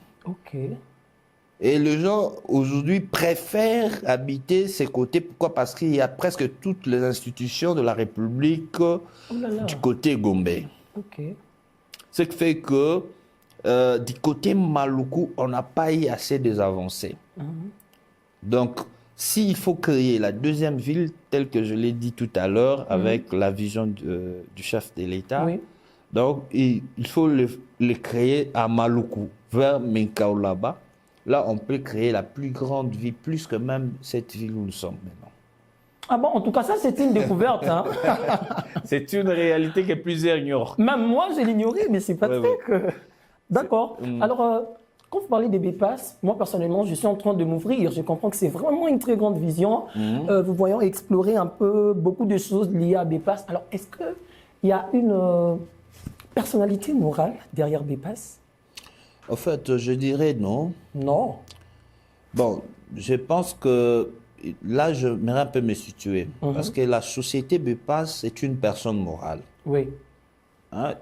[SPEAKER 2] Et les gens, aujourd'hui, préfèrent habiter ces côtés. Pourquoi? Parce qu'il y a presque toutes les institutions de la République du côté Gombe. Ce qui fait que du côté Maluku, on n'a pas eu assez des avancées. Donc, s'il faut créer la deuxième ville, telle que je l'ai dit tout à l'heure, avec la vision du chef de l'État, donc il faut le créer à Maluku, vers Menkao là-bas. Là, on peut créer la plus grande ville, plus que même cette ville où nous sommes maintenant.
[SPEAKER 1] Ah bon, en tout cas, ça, c'est une découverte. Hein.
[SPEAKER 2] C'est une réalité que plusieurs ignorent.
[SPEAKER 1] Même moi, je l'ignorais, mais c'est pas vrai que... D'accord. Alors, quand vous parlez des BPAS, moi, personnellement, je suis en train de m'ouvrir. Je comprends que c'est vraiment une très grande vision. Vous voyons explorer un peu beaucoup de choses liées à BPAS. Alors, est-ce qu'il y a une personnalité morale derrière BPAS?
[SPEAKER 2] En fait, je dirais non.
[SPEAKER 1] Non.
[SPEAKER 2] Bon, je pense que là, j'aimerais un peu me situer. Parce que la société BPAS est une personne morale.
[SPEAKER 1] Oui.
[SPEAKER 2] Hein,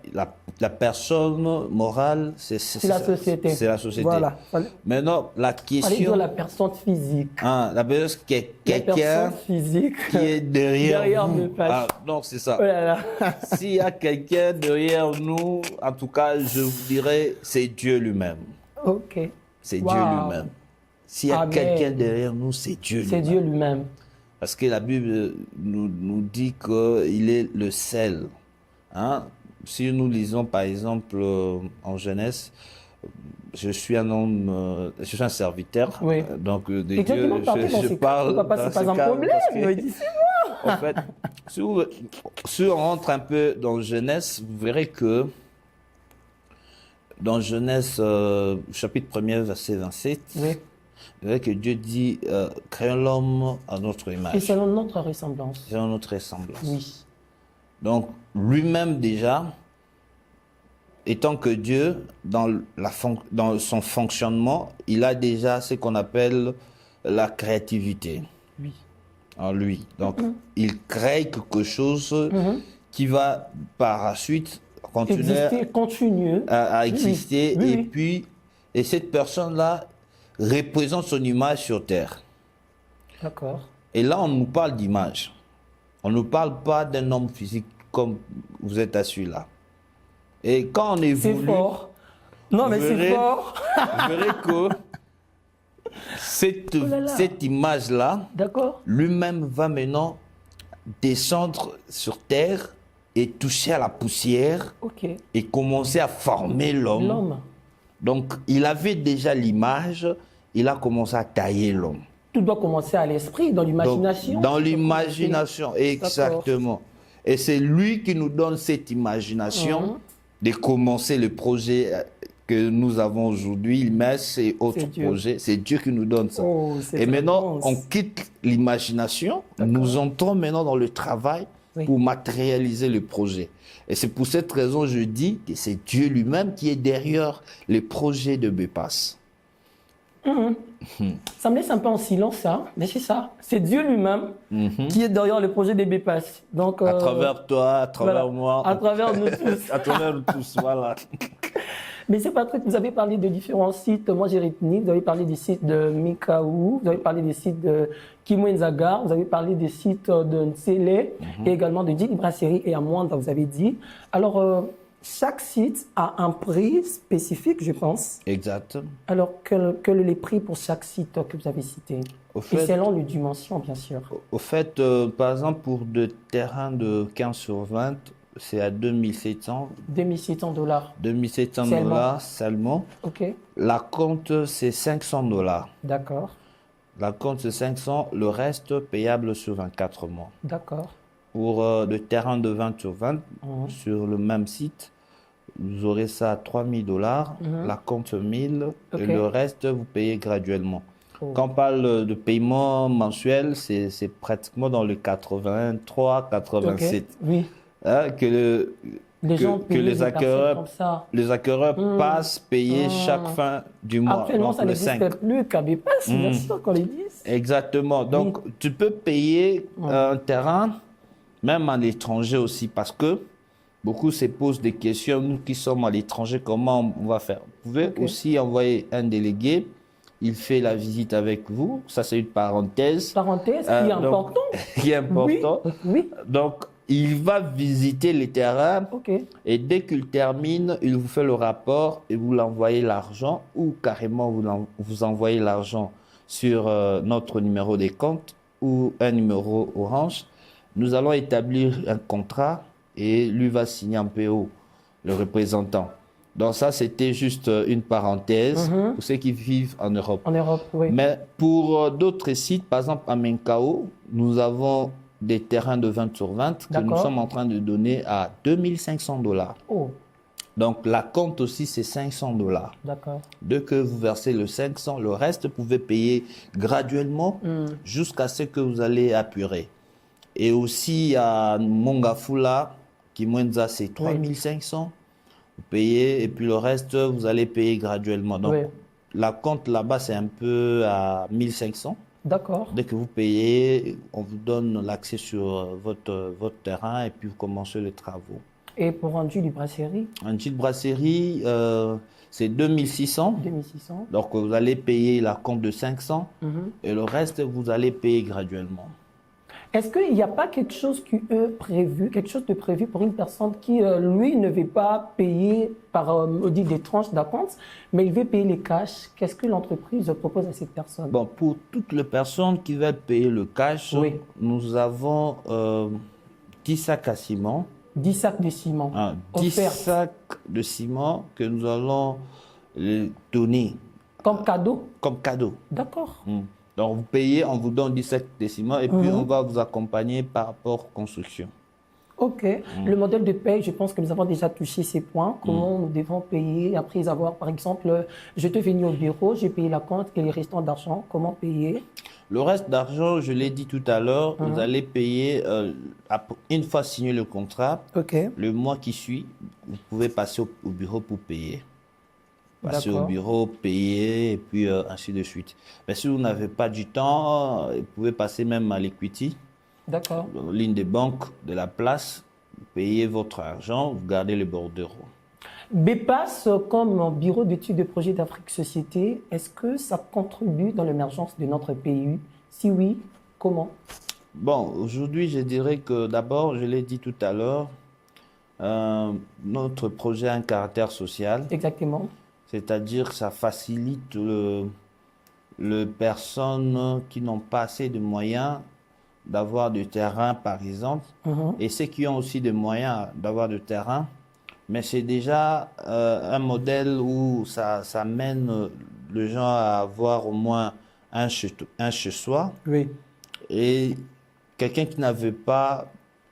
[SPEAKER 2] la personne morale, c'est
[SPEAKER 1] la société.
[SPEAKER 2] C'est la société.
[SPEAKER 1] Voilà.
[SPEAKER 2] Maintenant, la question...
[SPEAKER 1] Allez dire la personne physique.
[SPEAKER 2] Hein, la personne qui est quelqu'un qui est derrière nous. Ah, donc, c'est ça.
[SPEAKER 1] Oh là là.
[SPEAKER 2] S'il y a quelqu'un derrière nous, en tout cas, je vous dirais, c'est Dieu lui-même.
[SPEAKER 1] Ok.
[SPEAKER 2] C'est Dieu lui-même. S'il y a quelqu'un derrière nous, c'est Dieu lui-même.
[SPEAKER 1] C'est Dieu lui-même.
[SPEAKER 2] Parce que la Bible nous dit qu'il est le sel. Hein? Si nous lisons par exemple en Genèse, je suis un homme, je suis un serviteur, donc de Dieu, je parle.
[SPEAKER 1] Papa, c'est pas un problème.
[SPEAKER 2] En fait, si on rentre un peu dans Genèse, vous verrez que dans Genèse chapitre 1er, verset 27, vous verrez que Dieu dit créons l'homme à notre image.
[SPEAKER 1] Et selon notre ressemblance.
[SPEAKER 2] Selon notre ressemblance.
[SPEAKER 1] Oui.
[SPEAKER 2] Donc, lui-même déjà, étant que Dieu, dans son fonctionnement, il a déjà ce qu'on appelle la créativité en lui. Donc, il crée quelque chose qui va par la suite continuer à exister. Et cette personne-là représente son image sur terre.
[SPEAKER 1] D'accord.
[SPEAKER 2] Et là, on nous parle d'image. On ne parle pas d'un homme physique comme vous êtes assis là. Et quand on évolue...
[SPEAKER 1] C'est fort. Non, mais c'est fort.
[SPEAKER 2] Vous verrez que cette image-là, lui-même va maintenant descendre sur terre et toucher à la poussière et commencer à former l'homme. Donc, il avait déjà l'image, il a commencé à tailler l'homme.
[SPEAKER 1] Tout doit commencer à l'esprit, dans l'imagination.
[SPEAKER 2] Dans l'imagination, exactement. Et c'est lui qui nous donne cette imagination de commencer le projet que nous avons aujourd'hui, MES et autres projets. C'est Dieu qui nous donne ça. Et maintenant, on quitte l'imagination, nous entrons maintenant dans le travail pour matérialiser le projet. Et c'est pour cette raison que je dis que c'est Dieu lui-même qui est derrière les projets de BPAS.
[SPEAKER 1] Ça me laisse un peu en silence, ça, mais c'est ça. C'est Dieu lui-même qui est derrière le projet des BPAS. Donc,
[SPEAKER 2] à travers toi, à travers moi.
[SPEAKER 1] À travers nous tous.
[SPEAKER 2] À travers nous tous, voilà.
[SPEAKER 1] Mais c'est Patrick, vous avez parlé de différents sites. Moi, j'ai retenu, vous avez parlé des sites de Mikaou, vous avez parlé des sites de Kimwenzaga, vous avez parlé des sites de Ntsele et également de Djili Brasserie et à Mwanda, vous avez dit. Alors, chaque site a un prix spécifique, je pense.
[SPEAKER 2] Exact.
[SPEAKER 1] Alors, quels sont les prix pour chaque site que vous avez cité? Et selon les dimensions, bien sûr.
[SPEAKER 2] Au fait, par exemple, pour des terrains de 15 sur 20, c'est à 2700.
[SPEAKER 1] 2700 $.
[SPEAKER 2] 2700 $ seulement.
[SPEAKER 1] OK.
[SPEAKER 2] La compte, c'est 500 $.
[SPEAKER 1] D'accord.
[SPEAKER 2] La compte, c'est 500, le reste payable sur 24 mois.
[SPEAKER 1] D'accord.
[SPEAKER 2] Pour des terrains de 20 sur 20, sur le même site, vous aurez ça à 3 000 $, la compte 1 000, et le reste, vous payez graduellement. Quand on parle de paiement mensuel, c'est pratiquement dans le 83, 87.
[SPEAKER 1] Oui.
[SPEAKER 2] Hein, que les acquéreurs passent payer chaque fin du mois.
[SPEAKER 1] Actuellement,
[SPEAKER 2] donc,
[SPEAKER 1] ça n'existe plus qu'à BPAS, bien sûr qu'on les dise.
[SPEAKER 2] Exactement. Donc, tu peux payer un terrain, même à l'étranger aussi, parce que beaucoup se posent des questions. Nous qui sommes à l'étranger, comment on va faire? Vous pouvez aussi envoyer un délégué. Il fait la visite avec vous. Ça, c'est une parenthèse.
[SPEAKER 1] Parenthèse qui est important.
[SPEAKER 2] Qui est important.
[SPEAKER 1] Oui.
[SPEAKER 2] Donc, il va visiter les terrains et dès qu'il termine, il vous fait le rapport et vous l'envoyez l'argent ou carrément vous envoyez l'argent sur notre numéro de compte ou un numéro Orange. Nous allons établir un contrat et lui va signer un PO, le représentant. Donc ça, c'était juste une parenthèse pour ceux qui vivent en Europe.
[SPEAKER 1] En Europe, oui.
[SPEAKER 2] Mais pour d'autres sites, par exemple à Menkao, nous avons des terrains de 20 sur 20 que nous sommes en train de donner à 2 500 $.
[SPEAKER 1] Oh.
[SPEAKER 2] Donc la compte aussi, c'est 500 $.
[SPEAKER 1] D'accord.
[SPEAKER 2] Dès que vous versez le 500, le reste, vous pouvez payer graduellement jusqu'à ce que vous allez apurer. Et aussi à Mongafula, Kimwenza, c'est 3 500. Vous payez et puis le reste, vous allez payer graduellement. Donc la compte là-bas, c'est un peu à 1 500.
[SPEAKER 1] D'accord.
[SPEAKER 2] Dès que vous payez, on vous donne l'accès sur votre terrain et puis vous commencez les travaux.
[SPEAKER 1] Et pour un gîte brasserie?
[SPEAKER 2] Un gîte brasserie, c'est 2 600.
[SPEAKER 1] 2 600.
[SPEAKER 2] Donc vous allez payer la compte de 500 et le reste, vous allez payer graduellement.
[SPEAKER 1] Est-ce qu'il n'y a pas quelque chose de prévu pour une personne qui, lui, ne veut pas payer par des tranches d'acompte, mais il veut payer les cash? Qu'est-ce que l'entreprise propose à cette personne?
[SPEAKER 2] Bon, pour toutes les personnes qui veulent payer le cash, nous avons 10 sacs à ciment.
[SPEAKER 1] 10 sacs de ciment.
[SPEAKER 2] 10 sacs de ciment que nous allons les donner.
[SPEAKER 1] Comme cadeau?
[SPEAKER 2] Comme cadeau.
[SPEAKER 1] D'accord.
[SPEAKER 2] Donc, vous payez, on vous donne 10 sacs de ciment et puis on va vous accompagner par rapport à construction.
[SPEAKER 1] OK. Le modèle de paie, je pense que nous avons déjà touché ces points. Comment nous devons payer après avoir, par exemple, je te venu au bureau, j'ai payé la compte et les restants d'argent, comment payer?
[SPEAKER 2] Le reste d'argent, je l'ai dit tout à l'heure, vous allez payer, une fois signé le contrat, le mois qui suit, vous pouvez passer au bureau pour payer. Passer au bureau, payer, et puis ainsi de suite. Mais si vous n'avez pas du temps, vous pouvez passer même à l'Equity.
[SPEAKER 1] D'accord.
[SPEAKER 2] Ligne de banque de la place, vous payez votre argent, vous gardez le bordereau.
[SPEAKER 1] BPAS, comme bureau d'études de projet d'Afrique Société, est-ce que ça contribue dans l'émergence de notre pays? Si oui, comment?
[SPEAKER 2] Bon, aujourd'hui, je dirais que d'abord, je l'ai dit tout à l'heure, notre projet a un caractère social.
[SPEAKER 1] Exactement.
[SPEAKER 2] C'est-à-dire que ça facilite les personnes qui n'ont pas assez de moyens d'avoir du terrain, par exemple, et ceux qui ont aussi des moyens d'avoir du terrain. Mais c'est déjà un modèle où ça mène les gens à avoir au moins un chez soi.
[SPEAKER 1] Oui.
[SPEAKER 2] Et quelqu'un qui n'avait pas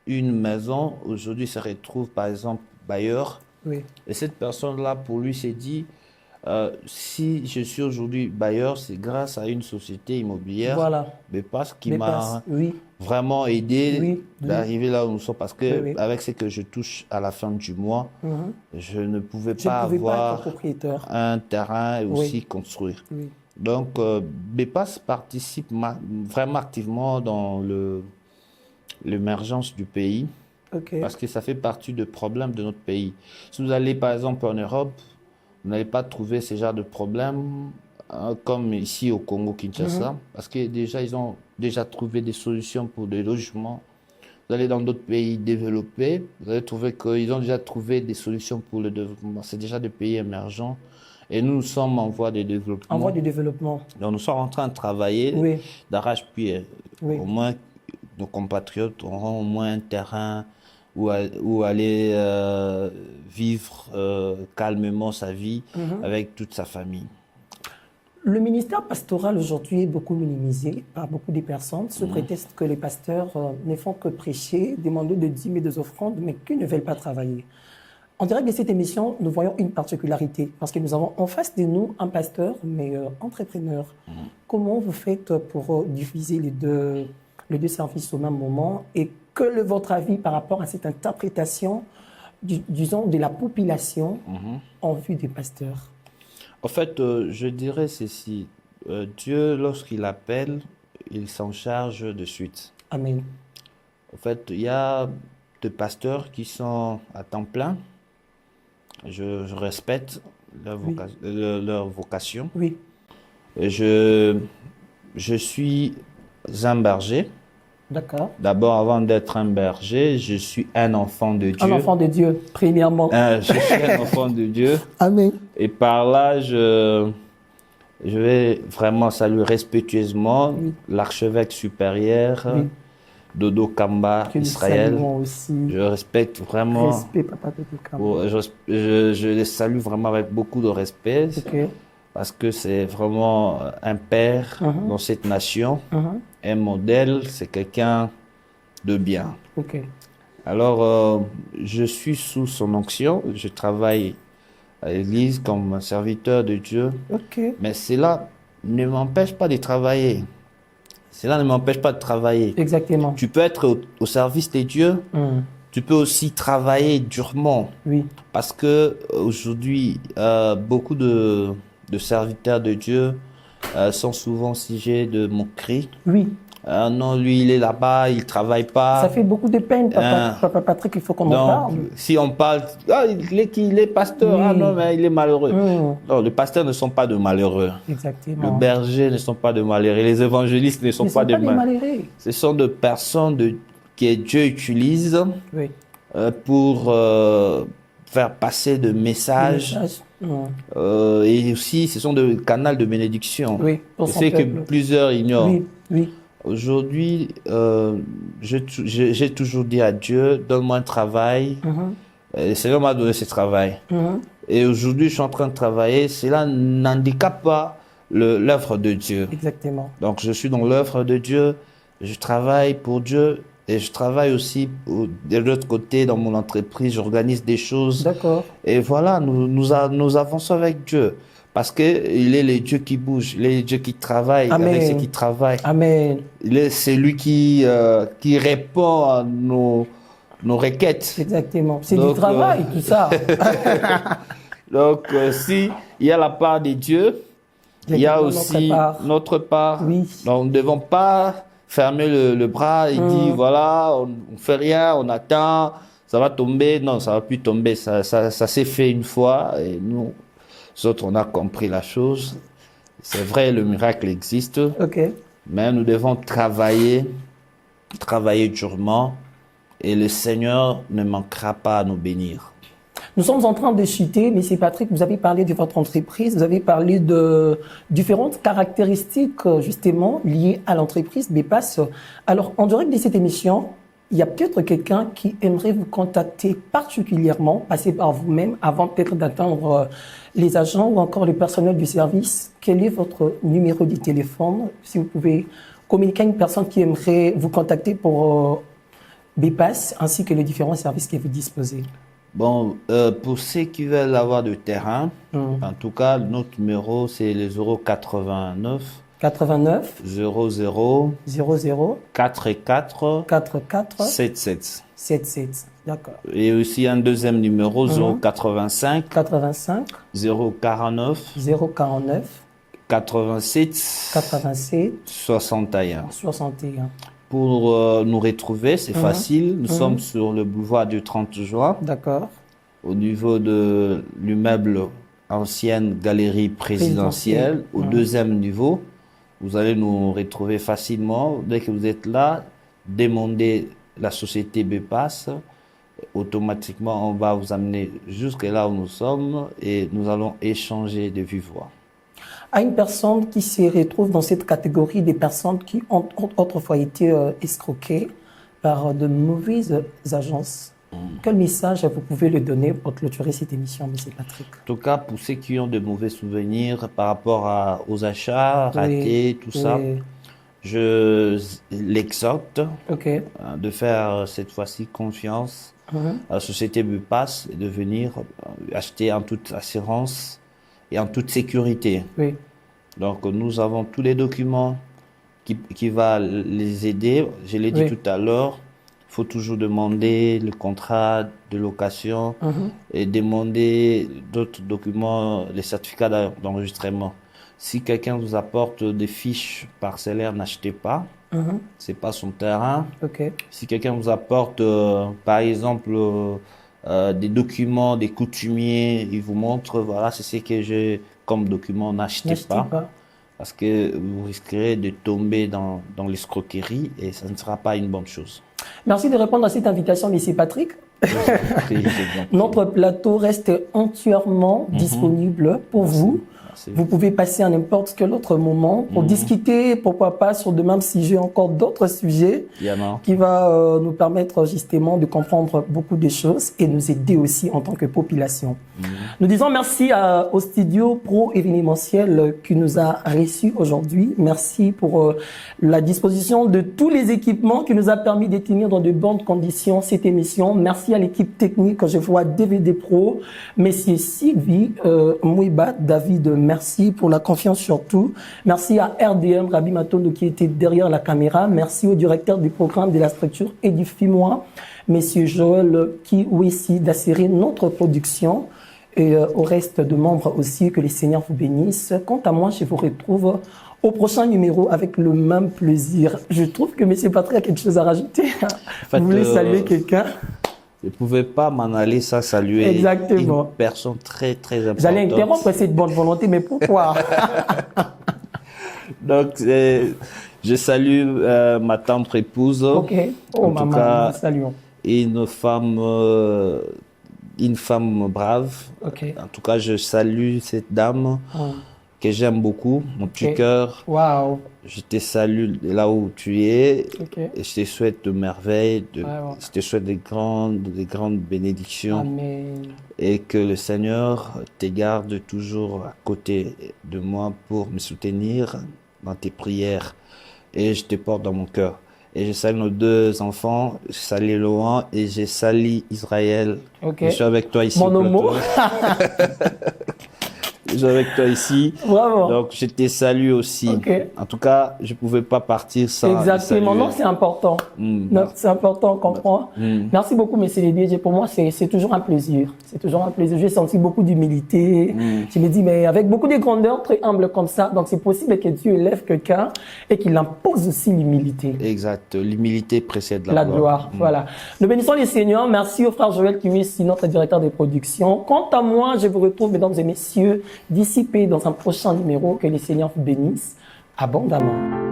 [SPEAKER 2] une maison, aujourd'hui se retrouve, par exemple, bailleur.
[SPEAKER 1] Oui.
[SPEAKER 2] Et cette personne-là, pour lui, s'est dit... si je suis aujourd'hui bailleur, c'est grâce à une société immobilière, BPAS, qui m'a vraiment aidé d'arriver là où nous sommes. Parce que avec ce que je touche à la fin du mois, je ne pouvais pas avoir un terrain et aussi construire. Donc, BPAS participe vraiment activement dans l'émergence du pays, parce que ça fait partie des problèmes de notre pays. Si vous allez par exemple en Europe, vous n'allez pas trouver ce genre de problème comme ici au Congo-Kinshasa, parce que déjà, ils ont déjà trouvé des solutions pour des logements. Vous allez dans d'autres pays développés, vous allez trouver qu'ils ont déjà trouvé des solutions pour le développement. C'est déjà des pays émergents. Et nous sommes en voie de développement.
[SPEAKER 1] En voie de développement.
[SPEAKER 2] Donc nous sommes en train de travailler d'arrache-pied. Au moins, nos compatriotes auront au moins un terrain où aller vivre calmement sa vie avec toute sa famille.
[SPEAKER 1] Le ministère pastoral aujourd'hui est beaucoup minimisé par beaucoup de personnes sous prétexte que les pasteurs ne font que prêcher, demander de dîmes et des offrandes, mais qui ne veulent pas travailler. En direct de cette émission, nous voyons une particularité parce que nous avons en face de nous un pasteur, mais entrepreneur. Comment vous faites pour diffuser les deux services au même moment et quel est votre avis par rapport à cette interprétation, disons, de la population en vue des pasteurs?
[SPEAKER 2] En fait, je dirais ceci. Dieu, lorsqu'il appelle, il s'en charge de suite.
[SPEAKER 1] Amen.
[SPEAKER 2] En fait, il y a des pasteurs qui sont à temps plein. Je respecte leur vocation.
[SPEAKER 1] Oui.
[SPEAKER 2] Et je suis un berger.
[SPEAKER 1] D'accord.
[SPEAKER 2] D'abord, avant d'être un berger, je suis un enfant de Dieu.
[SPEAKER 1] Un enfant de Dieu, premièrement.
[SPEAKER 2] Je suis un enfant de Dieu.
[SPEAKER 1] Amen.
[SPEAKER 2] Et par là, je vais vraiment saluer respectueusement l'archevêque supérieur, Dodo Kamba, Israël.
[SPEAKER 1] Aussi.
[SPEAKER 2] Je respecte vraiment.
[SPEAKER 1] Respect, Papa Dodo Kamba.
[SPEAKER 2] Je les salue vraiment avec beaucoup de respect.
[SPEAKER 1] Okay.
[SPEAKER 2] Parce que c'est vraiment un père dans cette nation, un modèle, c'est quelqu'un de bien.
[SPEAKER 1] Okay.
[SPEAKER 2] Alors, je suis sous son onction, je travaille à l'église comme un serviteur de Dieu, mais cela ne m'empêche pas de travailler. Cela ne m'empêche pas de travailler.
[SPEAKER 1] Exactement.
[SPEAKER 2] Tu peux être au service de Dieu, tu peux aussi travailler durement.
[SPEAKER 1] Oui.
[SPEAKER 2] Parce que aujourd'hui, beaucoup de serviteurs de Dieu sont souvent sujets de moquerie.
[SPEAKER 1] Oui.
[SPEAKER 2] Non, lui, il est là-bas, il travaille pas.
[SPEAKER 1] Ça fait beaucoup de peine, Papa Patrick, il faut qu'on en parle.
[SPEAKER 2] Si on parle, il est pasteur, ah non, mais il est malheureux. Non, les pasteurs ne sont pas de malheureux.
[SPEAKER 1] Exactement.
[SPEAKER 2] Les bergers ne sont pas de malheureux. Les évangélistes ne sont pas de malheureux. Ce sont des personnes que Dieu utilise pour faire passer des messages. Et aussi, ce sont des canaux de bénédiction.
[SPEAKER 1] Oui,
[SPEAKER 2] c'est que plusieurs ignorent.
[SPEAKER 1] Oui, oui.
[SPEAKER 2] Aujourd'hui, j'ai toujours dit à Dieu, donne-moi un travail. Et le Seigneur m'a donné ce travail. Et aujourd'hui, je suis en train de travailler. Cela n'handicape pas l'œuvre de Dieu.
[SPEAKER 1] Exactement.
[SPEAKER 2] Donc, je suis dans l'œuvre de Dieu. Je travaille pour Dieu. Et je travaille aussi de l'autre côté dans mon entreprise. J'organise des choses.
[SPEAKER 1] D'accord.
[SPEAKER 2] Et voilà, nous avançons avec Dieu. Parce qu'il est le Dieu qui bouge, il est le Dieu qui travaille avec ceux qui travaillent.
[SPEAKER 1] Amen.
[SPEAKER 2] Il est celui qui répond à nos requêtes.
[SPEAKER 1] Exactement. C'est du travail, tout ça.
[SPEAKER 2] Donc, si il y a la part de Dieu, il y a aussi notre part.
[SPEAKER 1] Oui.
[SPEAKER 2] Donc, nous ne devons pas fermer le bras et dire, voilà, on ne fait rien, on attend, ça va tomber. Non, ça ne va plus tomber. Ça s'est fait une fois et nous autres, on a compris la chose. C'est vrai, le miracle existe. Mais nous devons travailler durement et le Seigneur ne manquera pas à nous bénir.
[SPEAKER 1] Nous sommes en train de chuter, M. Patrick, vous avez parlé de votre entreprise, vous avez parlé de différentes caractéristiques justement liées à l'entreprise BPAS. Alors, en direct de cette émission, il y a peut-être quelqu'un qui aimerait vous contacter particulièrement, passer par vous-même avant peut-être d'atteindre les agents ou encore le personnel du service. Quel est votre numéro de téléphone? Si vous pouvez communiquer à une personne qui aimerait vous contacter pour BPAS ainsi que les différents services que vous disposez.
[SPEAKER 2] Bon, pour ceux qui veulent avoir du terrain, en tout cas, notre numéro, c'est le 089
[SPEAKER 1] 89
[SPEAKER 2] 00
[SPEAKER 1] 00
[SPEAKER 2] 44
[SPEAKER 1] 44
[SPEAKER 2] 77.
[SPEAKER 1] 77. D'accord.
[SPEAKER 2] Et aussi un deuxième numéro, 085
[SPEAKER 1] 85
[SPEAKER 2] 049
[SPEAKER 1] 049
[SPEAKER 2] 87
[SPEAKER 1] 87
[SPEAKER 2] 61.
[SPEAKER 1] 61.
[SPEAKER 2] Pour nous retrouver, c'est facile. Nous sommes sur le boulevard du 30 juin.
[SPEAKER 1] D'accord.
[SPEAKER 2] Au niveau de l'immeuble ancienne galerie présidentielle, au deuxième niveau. Vous allez nous retrouver facilement. Dès que vous êtes là, demandez la société BPAS. Automatiquement, on va vous amener jusque là où nous sommes et nous allons échanger de vive voix.
[SPEAKER 1] À une personne qui se retrouve dans cette catégorie des personnes qui ont autrefois été escroquées par de mauvaises agences, quel message vous pouvez lui donner pour clôturer cette émission, M. Patrick?
[SPEAKER 2] En tout cas, pour ceux qui ont de mauvais souvenirs par rapport aux achats ratés, tout ça, je l'exhorte de faire cette fois-ci confiance La société Bupass et de venir acheter en toute assurance et en toute sécurité.
[SPEAKER 1] Oui.
[SPEAKER 2] Donc, nous avons tous les documents qui va les aider. Je l'ai dit tout à l'heure, il faut toujours demander le contrat de location et demander d'autres documents, les certificats d'enregistrement. Si quelqu'un vous apporte des fiches parcellaires, n'achetez pas. C'est pas son terrain. Si quelqu'un vous apporte, par exemple, des documents, des coutumiers, il vous montre, voilà, c'est ce que j'ai comme document, n'achetez pas. Parce que vous risquerez de tomber dans l'escroquerie et ça ne sera pas une bonne chose.
[SPEAKER 1] Merci de répondre à cette invitation, M. Patrick. Notre plateau reste entièrement disponible pour vous. Vous pouvez passer à n'importe quel autre moment pour discuter, pourquoi pas, sur de même si j'ai encore d'autres sujets qui va nous permettre justement de comprendre beaucoup de choses et nous aider aussi en tant que population. Nous disons merci au studio Pro événementiel qui nous a reçus aujourd'hui. Merci pour la disposition de tous les équipements qui nous a permis de tenir dans de bonnes conditions cette émission. Merci à l'équipe technique, je vois DVD Pro, messieurs Sylvie, Mouiba, David, merci pour la confiance surtout. Merci à RDM, Rabi Matondo qui était derrière la caméra. Merci au directeur du programme de la structure et du FIMOA, Monsieur Joël Kiwesi, d'assurer notre production. Et au reste de membres aussi, que les seigneurs vous bénissent. Quant à moi, je vous retrouve au prochain numéro avec le même plaisir. Je trouve que M. Patrick a quelque chose à rajouter. En fait, vous voulez saluer quelqu'un?
[SPEAKER 2] Je ne pouvais pas m'en aller sans saluer une personne très, très importante.
[SPEAKER 1] J'allais interrompre cette bonne volonté, mais pourquoi?
[SPEAKER 2] Donc, je salue ma tendre épouse.
[SPEAKER 1] Ok. Oh, maman, cas, nous saluons.
[SPEAKER 2] Une femme brave. En tout cas, je salue cette dame que j'aime beaucoup, mon petit cœur.
[SPEAKER 1] Wow.
[SPEAKER 2] Je te salue là où tu es et je te souhaite de merveilles, je te souhaite des grandes bénédictions.
[SPEAKER 1] Amen.
[SPEAKER 2] Et que le Seigneur te garde toujours à côté de moi pour me soutenir dans tes prières. Et je te porte dans mon cœur. Et je salue nos deux enfants, je salue Laurent et je salue Israël. Je suis avec toi ici.
[SPEAKER 1] Mon homo.
[SPEAKER 2] Je suis avec toi ici.
[SPEAKER 1] Bravo.
[SPEAKER 2] Donc, je te salue aussi. En tout cas, je ne pouvais pas partir sans.
[SPEAKER 1] Exactement. Non, c'est important. C'est important, on comprend. Merci beaucoup, M. Lédier. Pour moi, c'est toujours un plaisir. C'est toujours un plaisir. J'ai senti beaucoup d'humilité. Je me dis, mais avec beaucoup de grandeur, très humble comme ça, donc c'est possible que Dieu élève quelqu'un et qu'il impose aussi l'humilité.
[SPEAKER 2] Exact. L'humilité précède
[SPEAKER 1] la gloire. Voilà. Nous bénissons les seigneurs. Merci au frère Joël qui est ici, notre directeur de production. Quant à moi, je vous retrouve, mesdames et messieurs, d'ici peu dans un prochain numéro. Que les seigneurs vous bénissent abondamment.